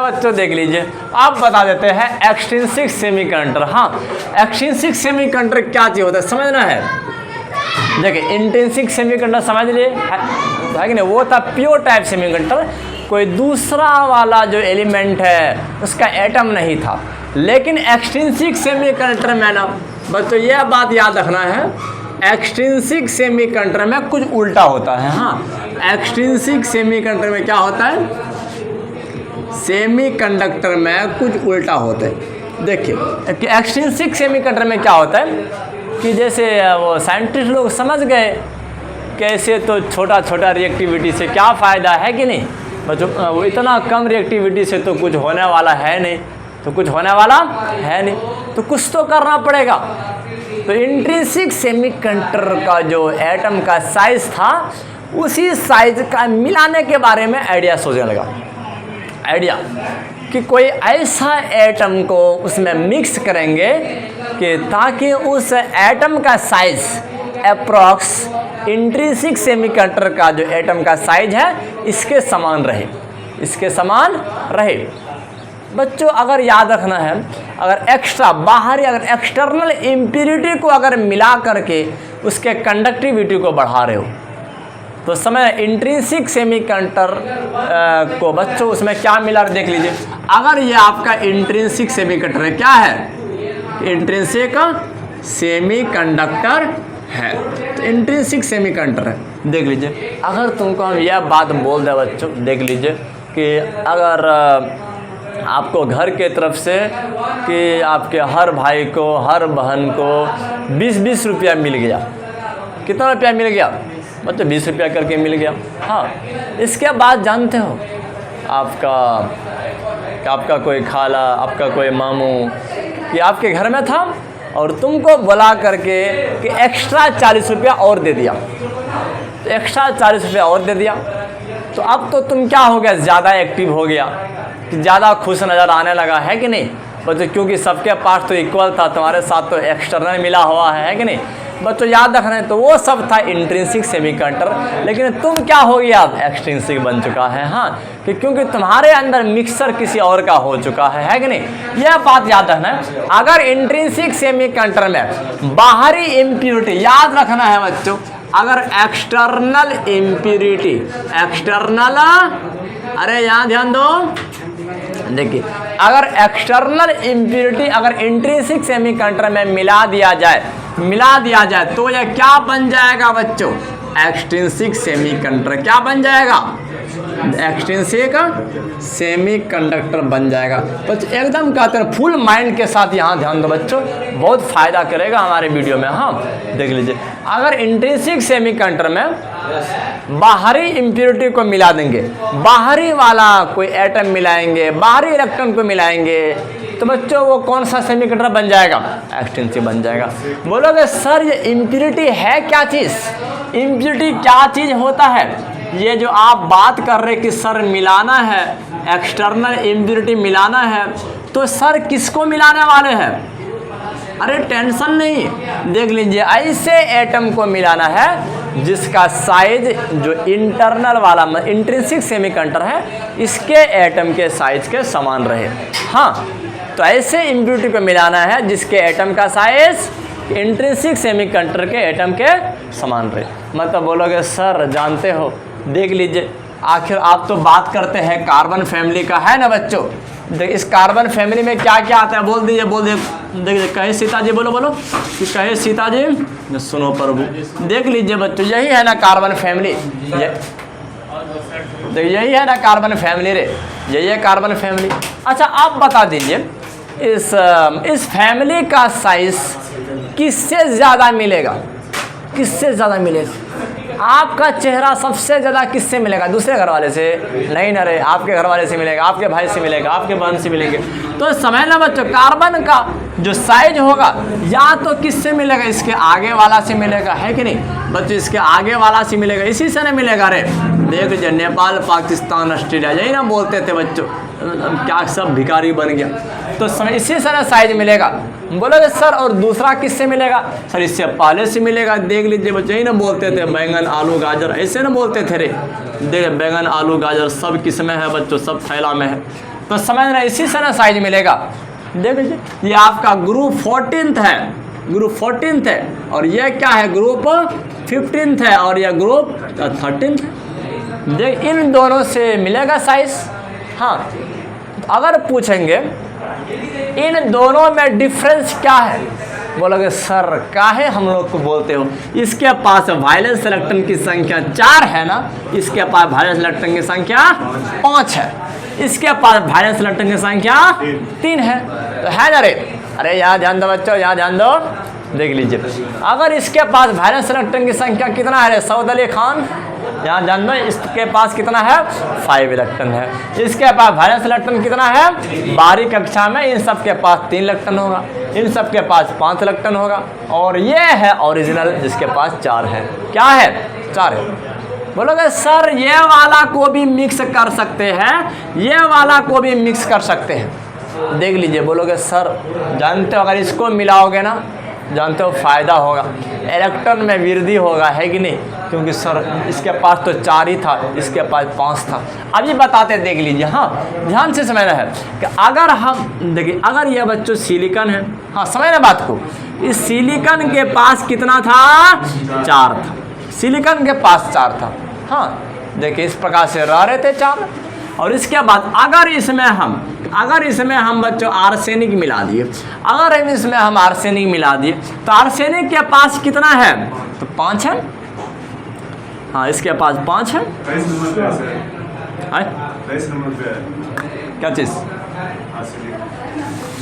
बच्चों देख लीजिए, आप बता देते हैं एक्सट्रिंसिक सेमीकंडक्टर। हाँ, एक्सट्रिंसिक सेमीकंडक्टर क्या चीज़ होता है समझना है। देखिए इंट्रिंसिक सेमीकंडक्टर समझ लिए है कि नहीं, वो था प्योर टाइप सेमीकंडक्टर, कोई दूसरा वाला जो एलिमेंट है उसका एटम नहीं था। लेकिन एक्सट्रिंसिक सेमीकंडक्टर में ना बच्चों यह बात याद रखना है, एक्सट्रिंसिक सेमीकंडक्टर में कुछ उल्टा होता है। हाँ, एक्सट्रिंसिक सेमीकंडक्टर में क्या होता है, सेमीकंडक्टर में कुछ उल्टा होता है। देखिए एक्सट्रिंसिक सेमीकंडक्टर में क्या होता है कि जैसे वो साइंटिस्ट लोग समझ गए कैसे, तो छोटा छोटा रिएक्टिविटी से क्या फ़ायदा है कि नहीं बच्चों, वो इतना कम रिएक्टिविटी से तो कुछ होने वाला है नहीं, तो कुछ होने वाला है नहीं, तो कुछ तो करना पड़ेगा। तो इंट्रिंसिक सेमीकंडक्टर का जो एटम का साइज था उसी साइज का मिलाने के बारे में आइडिया सोचने लगा। आइडिया कि कोई ऐसा एटम को उसमें मिक्स करेंगे कि ताकि उस एटम का साइज अप्रॉक्स इंट्रिंसिक सेमीकंडक्टर का जो एटम का साइज है इसके समान रहे, इसके समान रहे। बच्चों अगर याद रखना है, अगर एक्स्ट्रा बाहरी अगर एक्सटर्नल इम्प्योरिटी को अगर मिला करके उसके कंडक्टिविटी को बढ़ा रहे हो तो समय इंट्रिंसिक सेमीकंडक्टर को बच्चों उसमें क्या मिला देख लीजिए। अगर ये आपका इंट्रिंसिक सेमीकंडक्टर है, क्या है, इंट्रिंसिक सेमीकंडक्टर है, तो इंट्रिंसिक सेमीकंडक्टर है। देख लीजिए अगर तुमको हम यह बात बोल दें बच्चों, देख लीजिए कि अगर आपको घर के तरफ से कि आपके हर भाई को हर बहन को 20-20 रुपया मिल गया, कितना रुपया मिल गया बच्चों, 20 रुपया करके मिल गया। हाँ, इसके बाद जानते हो आपका कोई खाला, आपका कोई मामू कि आपके घर में था और तुमको बुला करके कि एक्स्ट्रा 40 रुपया और दे दिया, तो एक्स्ट्रा 40 रुपया और दे दिया, तो अब तो तुम क्या हो गया, ज़्यादा एक्टिव हो गया, ज़्यादा खुश नज़र आने लगा है कि नहीं बच्चों, क्योंकि सबके पास तो इक्वल था, तुम्हारे साथ तो एक्सटर्नल मिला हुआ है कि नहीं बच्चों, याद रखना है। तो वो सब था इंट्रिंसिक सेमीकंडक्टर, लेकिन तुम क्या हो गया, अब एक्सट्रिंसिक बन चुका है। हाँ, कि क्योंकि तुम्हारे अंदर मिक्सर किसी और का हो चुका है कि नहीं, यह बात याद रखना है। अगर इंट्रिंसिक सेमीकंडक्टर में बाहरी इम्प्योरिटी, याद रखना है बच्चों, अगर एक्सटर्नल इम्प्योरिटी, एक्सटर्नल, अरे यहाँ ध्यान दो, देखिए अगर एक्सटर्नल इम्प्योरिटी अगर इंट्रिंसिक सेमीकंडक्टर में मिला दिया जाए तो यह क्या बन जाएगा बच्चों, एक्सट्रिंसिक सेमीकंडक्टर क्या बन जाएगा, एक्सट्रिंसिक सेमीकंडक्टर बन जाएगा। बच्चों एकदम कहते हैं फुल माइंड के साथ यहाँ ध्यान दो बच्चों, बहुत फ़ायदा करेगा हमारे वीडियो में। हाँ देख लीजिए, अगर इंट्रिंसिक सेमीकंडक्टर में बाहरी इम्प्योरिटी को मिला देंगे, बाहरी वाला कोई एटम मिलाएंगे, बाहरी इलेक्ट्रॉन को मिलाएंगे, तो बच्चों वो कौन सा सेमीकंडक्टर बन जाएगा, एक्सट्रिंसिक बन जाएगा। बोलोगे सर ये इम्प्योरिटी है क्या चीज़, इम्प्योरिटी क्या चीज़ होता है, ये जो आप बात कर रहे कि सर मिलाना है, एक्सटर्नल इम्प्योरिटी मिलाना है, तो सर किसको मिलाने वाले हैं, अरे टेंशन नहीं, देख लीजिए ऐसे एटम को मिलाना है जिसका साइज जो इंटरनल वाला इंट्रिंसिक सेमीकंडक्टर है इसके एटम के साइज के समान रहे। हाँ, तो ऐसे इम्प्योरिटी को मिलाना है जिसके एटम का साइज इंट्रिंसिक सेमीकंडक्टर के एटम के समान रहे। मतलब बोलोगे सर जानते हो, देख लीजिए आखिर आप तो बात करते हैं कार्बन फैमिली का, है ना बच्चों, देख इस कार्बन फैमिली में क्या क्या आता है, बोल दीजिए, देखिए कहे सीता जी, बोलो कि कहे सीता जी सुनो प्रभु। देख लीजिए बच्चों यही है ना कार्बन फैमिली, यही है ना कार्बन फैमिली रे, यही है कार्बन फैमिली। अच्छा आप बता दीजिए इस फैमिली का साइज किससे ज़्यादा मिलेगा, किससे ज़्यादा मिलेगा, आपका चेहरा सबसे ज़्यादा किससे मिलेगा, दूसरे घर वाले से नहीं ना रे, आपके घर वाले से मिलेगा, आपके भाई से मिलेगा, आपके बहन से मिलेंगे। तो समझना बच्चों कार्बन का जो साइज होगा या तो किससे मिलेगा, इसके आगे वाला से मिलेगा, है कि नहीं बच्चों, इसके आगे वाला से मिलेगा, इसी से नहीं मिलेगा रे। देख लीजिए नेपाल, पाकिस्तान, ऑस्ट्रेलिया यही ना बोलते थे बच्चों, क्या सब भिखारी बन गया, तो इसी तरह साइज मिलेगा। बोलोगे सर और दूसरा किससे मिलेगा, सर इससे पहले से मिलेगा, देख लीजिए बच्चों यही ना बोलते थे बैंगन आलू गाजर, ऐसे ना बोलते थे रे, देख बैंगन आलू गाजर सब किस में है बच्चों, सब थैला में है, तो समझ रहे, इसी से ना साइज मिलेगा। देख लीजिए, ये आपका ग्रुप 14th है, ग्रुप 14th है, और ये क्या है, ग्रुप 15th है, और यह ग्रुप 13th है। देख, इन दोनों से मिलेगा साइज। हाँ, अगर पूछेंगे इन दोनों में डिफरेंस क्या है, बोलोगे सर काहे हम लोग को बोलते हो, इसके पास वायलेंस इलेक्ट्रॉन की संख्या 4 है ना, इसके पास वायलेंस इलेक्ट्रॉन की संख्या 5 है, इसके पास वायलेंस इलेक्ट्रॉन की संख्या 3 है, तो है ना रे। अरे यहाँ ध्यान दो बच्चों, यहाँ ध्यान दो, देख लीजिए, अगर इसके पास वायलेंस इलेक्ट्रॉन की संख्या कितना है रे सऊद अली खान, यहाँ ध्यान दो, इसके पास कितना है 5 इलेक्ट्रॉन है, इसके पास वायलेंस इलेक्ट्रॉन कितना है, 12वीं कक्षा में इन सब के पास 3 इलेक्ट्रॉन होगा, इन सब के पास 5 इलेक्ट्रॉन होगा, और ये है ओरिजिनल जिसके पास 4 है। क्या है, 4 है। बोलोगे सर ये वाला को भी मिक्स कर सकते हैं, ये वाला को भी मिक्स कर सकते हैं। देख लीजिए, बोलोगे सर जानते हो अगर इसको मिलाओगे ना, जानते हो फ़ायदा होगा, इलेक्ट्रॉन में वृद्धि होगा, है कि नहीं, क्योंकि सर इसके पास तो 4 ही था, इसके पास 5 था। अभी बताते, देख लीजिए, हाँ ध्यान से समझना है कि अगर हम देखिए, अगर यह बच्चों सिलिकॉन है, हाँ समझना बात को, इस सिलिकॉन के पास कितना था, 4 था, सिलिकॉन के पास 4 था। हाँ देखिए, इस प्रकार से रह रहे थे 4, और इसके बाद अगर इसमें हम बच्चों आर्सेनिक मिला दिए, अगर इसमें हम आर्सेनिक मिला दिए, तो आर्सेनिक के पास कितना है, तो 5 है। हाँ इसके पास 5 है। क्या चीज़,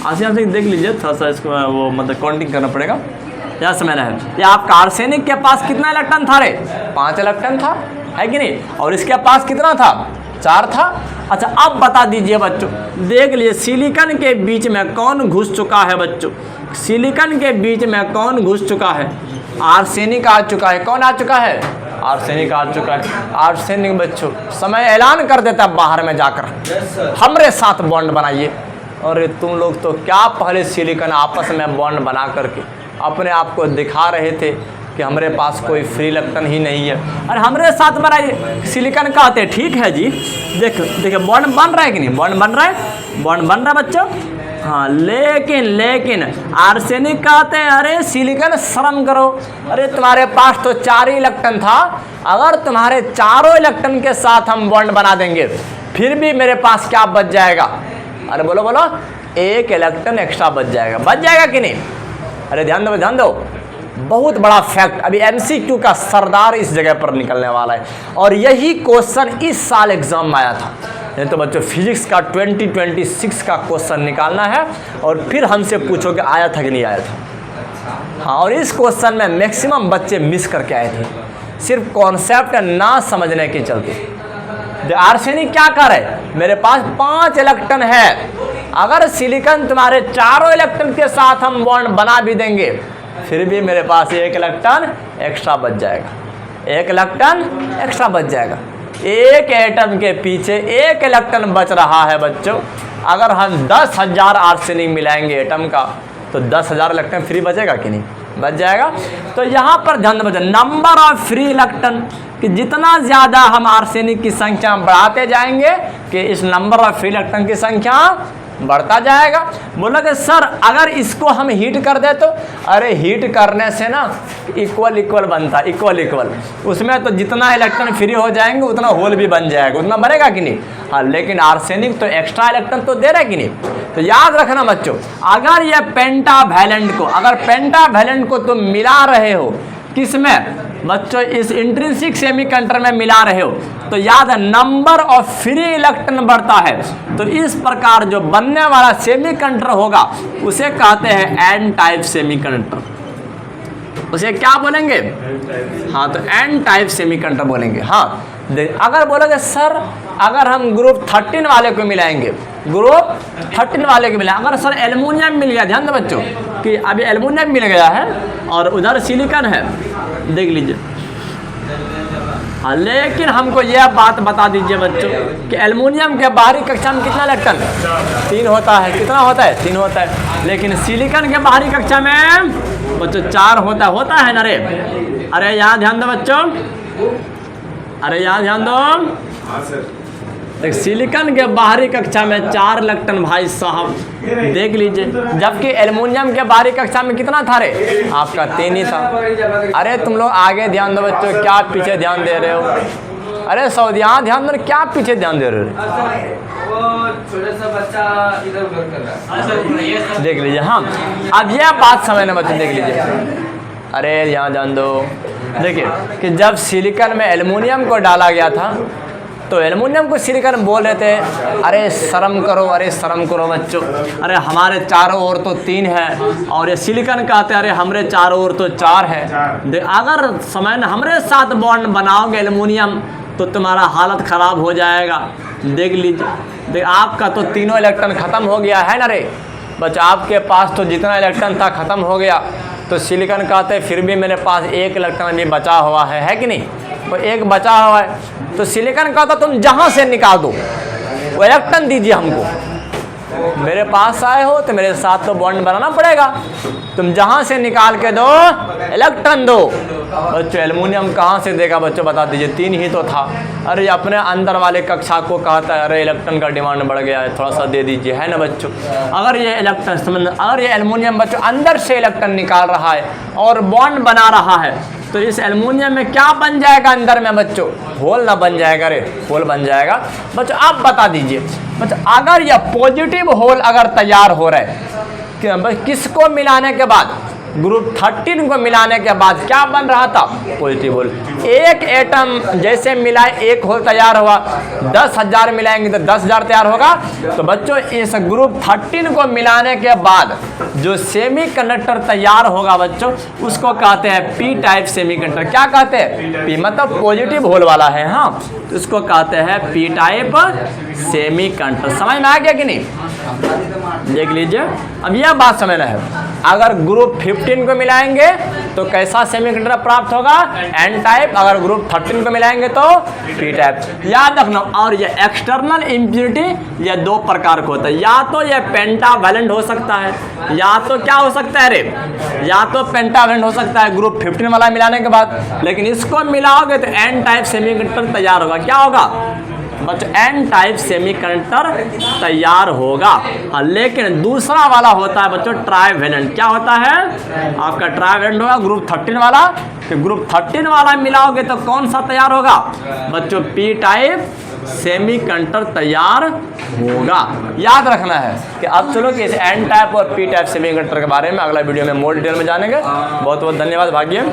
आर्सेनिक देख लीजिए थोड़ा सा, इसको वो मतलब काउंटिंग करना पड़ेगा, यहाँ समझना है। ये आपका आर्सेनिक के पास कितना इलेक्ट्रॉन था रे, 5 इलेक्ट्रॉन था, है कि नहीं, और इसके पास कितना था, 4 था। अच्छा अब बता दीजिए बच्चों, देख लीजिए सिलिकॉन के बीच में कौन घुस चुका है बच्चों, सिलिकॉन के बीच में कौन घुस चुका है, आर्सेनिक आ चुका है। कौन आ चुका है, आर्सेनिक आ चुका है। आर्सेनिक बच्चों समय ऐलान कर देता है बाहर में जाकर, हमरे साथ बॉन्ड बनाइए। और तुम लोग तो क्या पहले सिलिकॉन आपस में बॉन्ड बना करके अपने आप को दिखा रहे थे कि हमारे पास कोई फ्री इलेक्ट्रॉन ही नहीं है, और हमरे साथ बनाइए। सिलिकॉन कहते ठीक है जी, देखिए बॉन्ड बन रहा है कि नहीं, बॉन्ड बन रहा है, बॉन्ड बन रहा है बच्चों। हाँ लेकिन आर्सेनिक कहते हैं अरे सिलिकॉन शर्म करो, अरे तुम्हारे पास तो 4 ही इलेक्ट्रॉन था, अगर तुम्हारे 4 इलेक्ट्रॉन के साथ हम बॉन्ड बना देंगे फिर भी मेरे पास क्या बच जाएगा, अरे बोलो 1 इलेक्ट्रॉन एक्स्ट्रा बच जाएगा कि नहीं। अरे ध्यान दो, बहुत बड़ा फैक्ट, अभी MCQ का सरदार इस जगह पर निकलने वाला है, और यही क्वेश्चन इस साल एग्जाम में आया था। नहीं तो बच्चों फिजिक्स का 2026 का क्वेश्चन निकालना है, और फिर हमसे पूछोगे आया था कि नहीं आया था। हाँ, और इस क्वेश्चन में मैक्सिमम बच्चे मिस करके आए थे, सिर्फ कॉन्सेप्ट ना समझने के चलते। आर्सेनिक क्या कर है, मेरे पास 5 इलेक्ट्रॉन है, अगर सिलिकॉन तुम्हारे 4 इलेक्ट्रॉन के साथ हम बॉन्ड बना भी देंगे फिर भी मेरे पास 1 इलेक्ट्रॉन एक्स्ट्रा बच जाएगा, 1 इलेक्ट्रॉन एक्स्ट्रा बच जाएगा। एक एटम के पीछे 1 इलेक्ट्रॉन बच रहा है बच्चों। अगर हम 10,000 आर्सेनिक मिलाएंगे एटम का तो 10,000 इलेक्ट्रॉन फ्री बचेगा कि नहीं, बच जाएगा। तो यहाँ पर ध्यान बचा नंबर ऑफ फ्री इलेक्ट्रॉन, कि जितना ज़्यादा हम आर्सेनिक की संख्या बढ़ाते जाएंगे कि इस नंबर ऑफ फ्री इलेक्ट्रॉन की संख्या बढ़ता जाएगा। बोला कि सर अगर इसको हम हीट कर दे तो, अरे हीट करने से ना इक्वल बनता है, इक्वल उसमें तो जितना इलेक्ट्रॉन फ्री हो जाएंगे उतना होल भी बन जाएगा, उतना बनेगा कि नहीं। हाँ लेकिन आर्सेनिक तो एक्स्ट्रा इलेक्ट्रॉन तो दे रहा है कि नहीं। तो याद रखना बच्चों, अगर ये पेंटावैलेंट को तुम मिला रहे हो किसमें बच्चों, इस इंट्रिंसिक सेमीकंडक्टर में मिला रहे हो, तो याद है नंबर ऑफ फ्री इलेक्ट्रॉन बढ़ता है। तो इस प्रकार जो बनने वाला सेमीकंडक्टर होगा उसे कहते हैं एन टाइप सेमीकंडक्टर। उसे क्या बोलेंगे, हाँ तो एन टाइप सेमीकंडक्टर बोलेंगे। हाँ अगर बोलोगे सर अगर हम ग्रुप 13 वाले को मिलाएंगे, ग्रुप 13 वाले को मिलाएंगे, अगर सर एल्युमिनियम मिल गया, ध्यान दो बच्चों कि अभी एल्युमिनियम मिल गया है और उधर सिलिकॉन है, देख लीजिए। लेकिन हमको यह बात बता दीजिए बच्चों कि एल्युमिनियम के बाहरी कक्षा में कितना इलेक्ट्रॉन, 3 होता है। कितना होता है, 3 होता है। लेकिन सिलिकॉन के बाहरी कक्षा में बच्चों 4 होता है ना रे। अरे यहाँ ध्यान दो बच्चों, अरे यहाँ ध्यान दो। देख सिलिकॉन के बाहरी कक्षा में 4 इलेक्ट्रॉन भाई साहब देख लीजिए, जबकि एल्युमिनियम के बाहरी कक्षा में कितना था रे? आपका 3 ही था। अरे तुम लोग आगे ध्यान दो बच्चों, क्या पीछे ध्यान दे रहे हो? अरे सऊदिया ध्यान दो, क्या पीछे ध्यान दे रहे हो? छोटा सा बच्चा इधर उधर कर रहा है। देख लीजिए। हाँ, अब यह बात समझना बच्चों, देख लीजिए। अरे यहाँ ध्यान दो, देखिए कि जब सिलिकॉन में एल्युमिनियम को डाला गया था तो एल्युमिनियम को सिलिकॉन बोल रहे थे अरे शर्म करो, अरे शर्म करो बच्चों, अरे हमारे चारों ओर तो 3 है, और ये सिलिकॉन कहते हैं अरे हमारे चारों ओर तो 4 है। अगर समय हमारे साथ बॉन्ड बनाओगे एल्युमिनियम तो तुम्हारा हालत ख़राब हो जाएगा। देख लीजिए, देख आपका तो तीनों इलेक्ट्रॉन ख़त्म हो गया है ना रे बच्चा, आपके पास तो जितना इलेक्ट्रॉन था ख़त्म हो गया। तो सिलिकॉन कहते हैं फिर भी मेरे पास 1 इलेक्ट्रॉन भी बचा हुआ है कि नहीं? तो 1 बचा हुआ है, तो सिलिकॉन कहता तुम जहाँ से निकाल दो वो इलेक्ट्रॉन दीजिए हमको। मेरे पास आए हो तो मेरे साथ तो बॉन्ड बनाना पड़ेगा, तुम जहाँ से निकाल के दो इलेक्ट्रॉन दो। बच्चों एल्युमिनियम कहाँ से देगा बच्चों, बता दीजिए, 3 ही तो था। अरे अपने अंदर वाले कक्षा को कहता है अरे इलेक्ट्रॉन का डिमांड बढ़ गया है, थोड़ा सा दे दीजिए, है ना बच्चों? अगर ये इलेक्ट्रॉन समझ, अगर ये एल्युमिनियम बच्चों अंदर से इलेक्ट्रॉन निकाल रहा है और बॉन्ड बना रहा है तो इस एल्युमिनियम में क्या बन जाएगा अंदर में बच्चों? होल ना बन जाएगा रे, होल बन जाएगा। बच्चों आप बता दीजिए बच्चों, अगर यह पॉजिटिव होल अगर तैयार हो रहा है किसको मिलाने के बाद, ग्रुप 13 को मिलाने के बाद क्या बन रहा था? Positive whole. एक एटम जैसे मिलाए 1 होल तैयार हुआ, 10,000 मिलाएंगे तो 10,000 तैयार होगा। तो बच्चों इस ग्रुप 13 को मिलाने के बाद जो सेमीकंडक्टर तैयार होगा बच्चों उसको कहते हैं पी टाइप सेमीकंडक्टर। क्या कहते हैं? पी मतलब पॉजिटिव होल वाला है। हाँ, तो उसको कहते हैं पी टाइप सेमीकंडक्टर। समझ में आ गया कि नहीं? देख लीजिए, अब यह बात समझना है, अगर ग्रुप 15 को मिलाएंगे तो कैसा सेमीकंडक्टर प्राप्त होगा? N type. अगर ग्रुप 13 को मिलाएंगे तो पी टाइप। याद रखना। और ये एक्सटर्नल इम्प्योरिटी ये 2 प्रकार का होता है, या तो ये पेंटावैलेंट हो सकता है, या तो क्या हो सकता है रे, या तो पेंटावैलेंट हो सकता है ग्रुप 15 वाला मिलाने के बाद। लेकिन इसको मिलाओगे तो एन टाइप सेमीकंडक्टर तैयार होगा। क्या होगा बच्चों? एन टाइप सेमीकंडक्टर तैयार होगा। लेकिन दूसरा वाला होता है बच्चों ट्राइवैलेंट। क्या होता है? आपका ट्राइवैलेंट होगा ग्रुप 13 वाला। तो ग्रुप 13 वाला मिलाओगे तो कौन सा तैयार होगा बच्चों? पी टाइप सेमीकंडक्टर तैयार होगा। याद रखना है कि अब चलो कि इस एन टाइप और पी टाइप सेमीकंडक्टर के बारे में अगला वीडियो में मोर डिटेल में जानेंगे। बहुत बहुत धन्यवाद भाग्य।